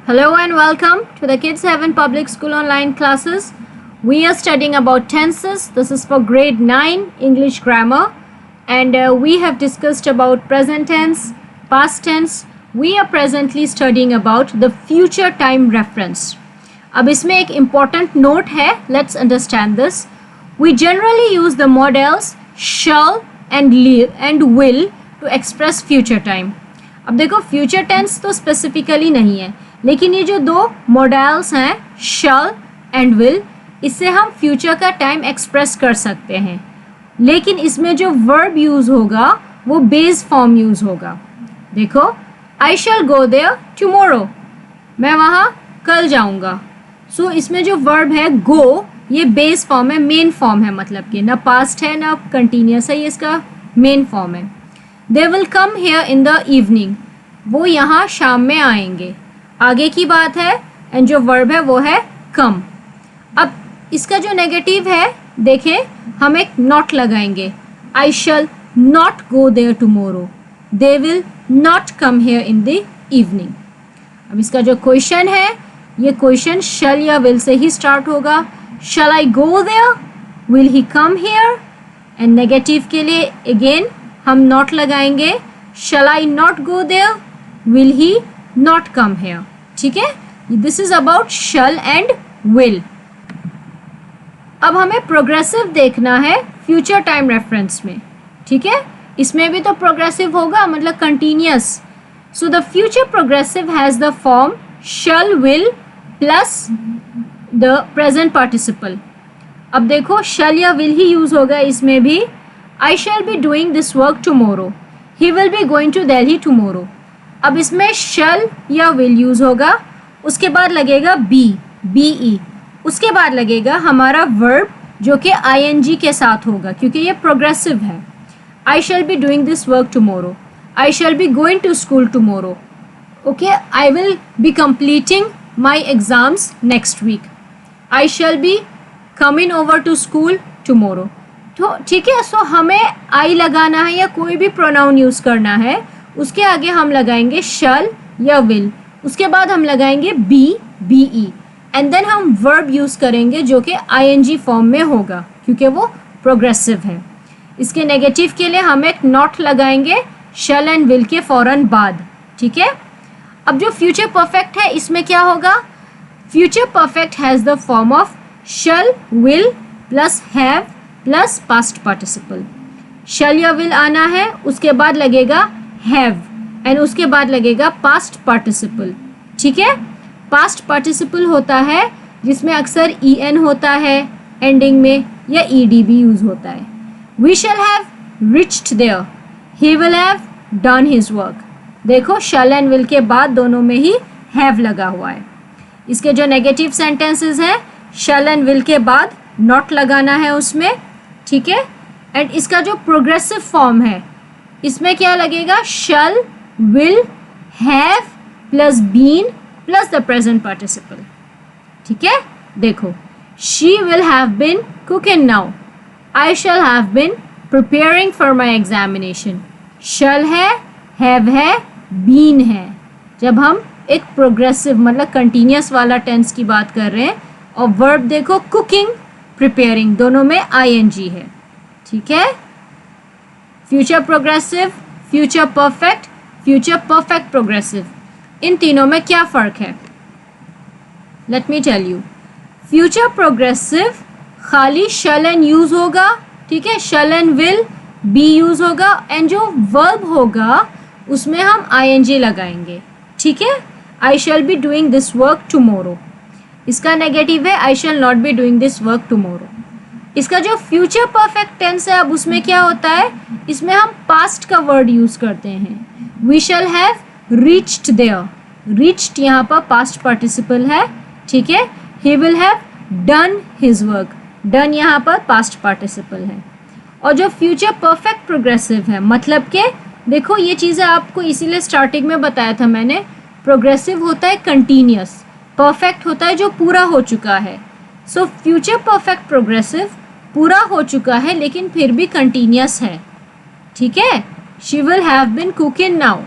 Hello and welcome to the Kids Heaven Public School online classes. We are studying about tenses. This is for grade 9 English grammar, and we have discussed about present tense, past tense. We are presently studying about the future time reference. अब इसमें एक important note है. Let's understand this. We generally use the modals shall and will to express future time. अब देखो future tense तो specifically नहीं है, लेकिन ये जो दो मॉडल्स हैं shall and will, इससे हम फ्यूचर का टाइम एक्सप्रेस कर सकते हैं, लेकिन इसमें जो वर्ब यूज़ होगा वो बेस फॉर्म यूज़ होगा. देखो, आई शैल गो देयर टुमारो, मैं वहाँ कल जाऊँगा. सो इसमें जो वर्ब है गो, ये बेस फॉर्म है, मेन फॉर्म है, मतलब कि ना पास्ट है ना कंटिन्यूस है, ये इसका मेन फॉर्म है. They will come here in the evening, वो यहाँ शाम में आएंगे. आगे की बात है, एंड जो वर्ब है वो है कम. अब इसका जो नेगेटिव है, देखें, हम एक नॉट लगाएंगे. I shall not go there tomorrow, they will not come here in the evening. अब इसका जो क्वेश्चन है, ये क्वेश्चन शैल या विल से ही स्टार्ट होगा. Shall I go there, will he come here. And negative के लिए अगेन हम नॉट लगाएंगे. Shall I not go there, will he not come here. ठीक है, this is about shall and will. अब हमें प्रोग्रेसिव देखना है फ्यूचर टाइम रेफरेंस में. ठीक है, इसमें भी तो प्रोग्रेसिव होगा, मतलब continuous. So the future progressive has the form shell will plus the present participle. अब देखो, शैल या विल ही यूज होगा इसमें भी. I shall be doing this work tomorrow, he will be going to Delhi tomorrow. अब इसमें शैल या विल यूज होगा, उसके बाद लगेगा बी, उसके बाद लगेगा हमारा वर्ब जो कि ing के साथ होगा, क्योंकि ये प्रोग्रेसिव है. I shall be doing this work tomorrow, I shall be going to school tomorrow. Okay, I will be completing my exams next week. I shall be coming over to school tomorrow. तो ठीक है, सो हमें आई लगाना है या कोई भी pronoun use करना है, उसके आगे हम लगाएंगे शैल या विल, उसके बाद हम लगाएंगे बी, एंड देन हम वर्ब यूज़ करेंगे जो कि ing फॉर्म में होगा, क्योंकि वो प्रोग्रेसिव है. इसके नेगेटिव के लिए हम एक नॉट लगाएंगे शैल एंड विल के फ़ौरन बाद. ठीक है, अब जो फ्यूचर परफेक्ट है, इसमें क्या होगा? Future perfect has the form of shall will plus have plus past participle. Shall या विल आना है, उसके बाद लगेगा हैव, एंड उसके बाद लगेगा पास्ट पार्टिसिपल. ठीक है, पास्ट पार्टिसिपल होता है जिसमें अक्सर en होता है एंडिंग में, या ed भी यूज होता है. We shall have reached there, he will have done his work. देखो, शैल एंड विल के बाद दोनों में ही हैव लगा हुआ है. इसके जो नेगेटिव सेंटेंसेस हैं, शैल एंड विल के बाद नॉट लगाना है उसमें. ठीक है, एंड इसका जो प्रोग्रेसिव फॉर्म है, इसमें क्या लगेगा? Shall will have plus been plus the present participle. ठीक है, देखो, she will have been cooking now, I shall have been preparing for my examination. Shall है, हैव है, बीन है, जब हम एक प्रोग्रेसिव मतलब कंटिन्यूस वाला टेंस की बात कर रहे हैं. और वर्ब देखो, कुकिंग, प्रिपेयरिंग, दोनों में ing है. ठीक है, future progressive, future perfect, future perfect progressive, इन तीनों में क्या फ़र्क है? Let me tell you. Future progressive खाली शैल एंड यूज़ होगा. ठीक है, shall and will be use होगा, एंड जो वर्ब होगा उसमें हम ing लगाएंगे. ठीक है, I shall be doing this work tomorrow. इसका नेगेटिव है I shall not be doing this work tomorrow. इसका जो फ्यूचर परफेक्ट टेंस है, अब उसमें क्या होता है, इसमें हम पास्ट का वर्ड यूज़ करते हैं. We shall have reached there, reached यहाँ पर पास्ट पार्टिसिपल है. ठीक है, he will have done his work, done यहाँ पर पास्ट पार्टिसिपल है. और जो फ्यूचर परफेक्ट प्रोग्रेसिव है, मतलब कि देखो, ये चीज़ें आपको इसीलिए स्टार्टिंग में बताया था मैंने. प्रोग्रेसिव होता है कंटिन्यूस, परफेक्ट होता है जो पूरा हो चुका है. सो फ्यूचर परफेक्ट प्रोग्रेसिव पूरा हो चुका है लेकिन फिर भी कंटिन्यूस है. ठीक है, she will have been cooking now,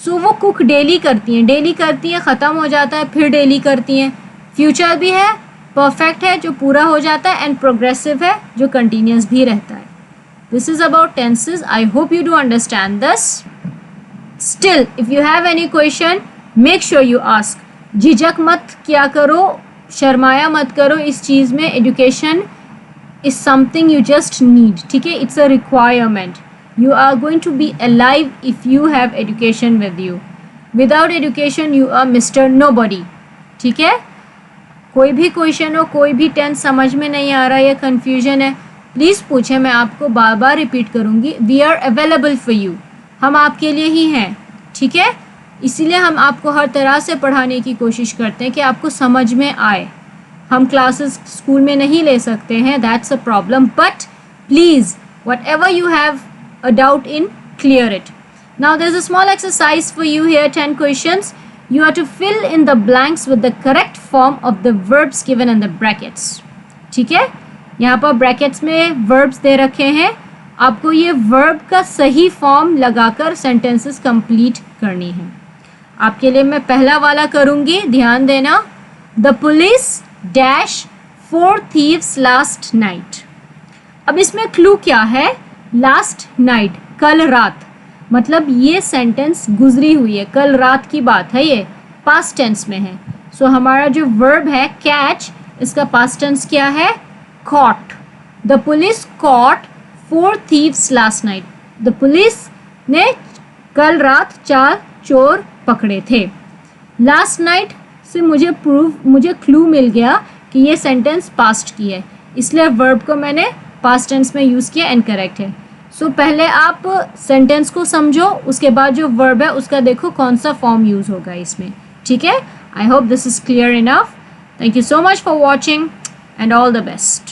so वो कुक डेली करती हैं, ख़त्म हो जाता है, फिर डेली करती हैं। फ्यूचर भी है, परफेक्ट है जो पूरा हो जाता है, एंड प्रोग्रेसिव है जो कंटिन्यूस भी रहता है। This is about tenses. I hope you do understand this. Still if you have any question make sure you ask. झिझक मत किया करो, शर्माया मत करो इस चीज़ में। Education is something you just need, ठीक है, it's a requirement. You are going to be alive if you have education with you. Without education you are Mr. Nobody. ठीक है, कोई भी क्वेश्चन हो, कोई भी टेंस समझ में नहीं आ रहा है या कन्फ्यूजन है, प्लीज़ पूछें, मैं आपको बार बार रिपीट करूँगी। We are available for you, हम आपके लिए ही हैं, ठीक है। इसीलिए हम आपको हर तरह से पढ़ाने की कोशिश करते हैं कि आपको समझ में आए। हम क्लासेस स्कूल में नहीं ले सकते हैं, that's a problem, but please whatever you have a doubt in, clear it. Now there's a small exercise for you here, 10 questions. You are to fill in the blanks with the correct form of the verbs given in the brackets. ठीक है, यहाँ पर brackets में verbs दे रखे हैं, आपको ये verb का सही फॉर्म लगाकर sentences complete करनी है। आपके लिए मैं पहला वाला करूँगी, ध्यान देना। The police dash 4 thieves last night. अब इसमें क्लू क्या है? लास्ट नाइट, कल रात, मतलब ये सेंटेंस गुजरी हुई है, कल रात की बात है, ये पास्ट टेंस में है। सो हमारा जो वर्ब है कैच, इसका पास्ट टेंस क्या है? Caught. The police caught 4 thieves last night. The police ने कल रात 4 चोर पकड़े थे। लास्ट नाइट से मुझे क्लू मिल गया कि ये सेंटेंस पास्ट की है, इसलिए वर्ब को मैंने पास्ट टेंस में यूज़ किया एंड करेक्ट है। सो पहले आप सेंटेंस को समझो, उसके बाद जो वर्ब है उसका देखो कौन सा फॉर्म यूज़ होगा इसमें, ठीक है। I hope this is clear enough. Thank you so much for watching and all the best.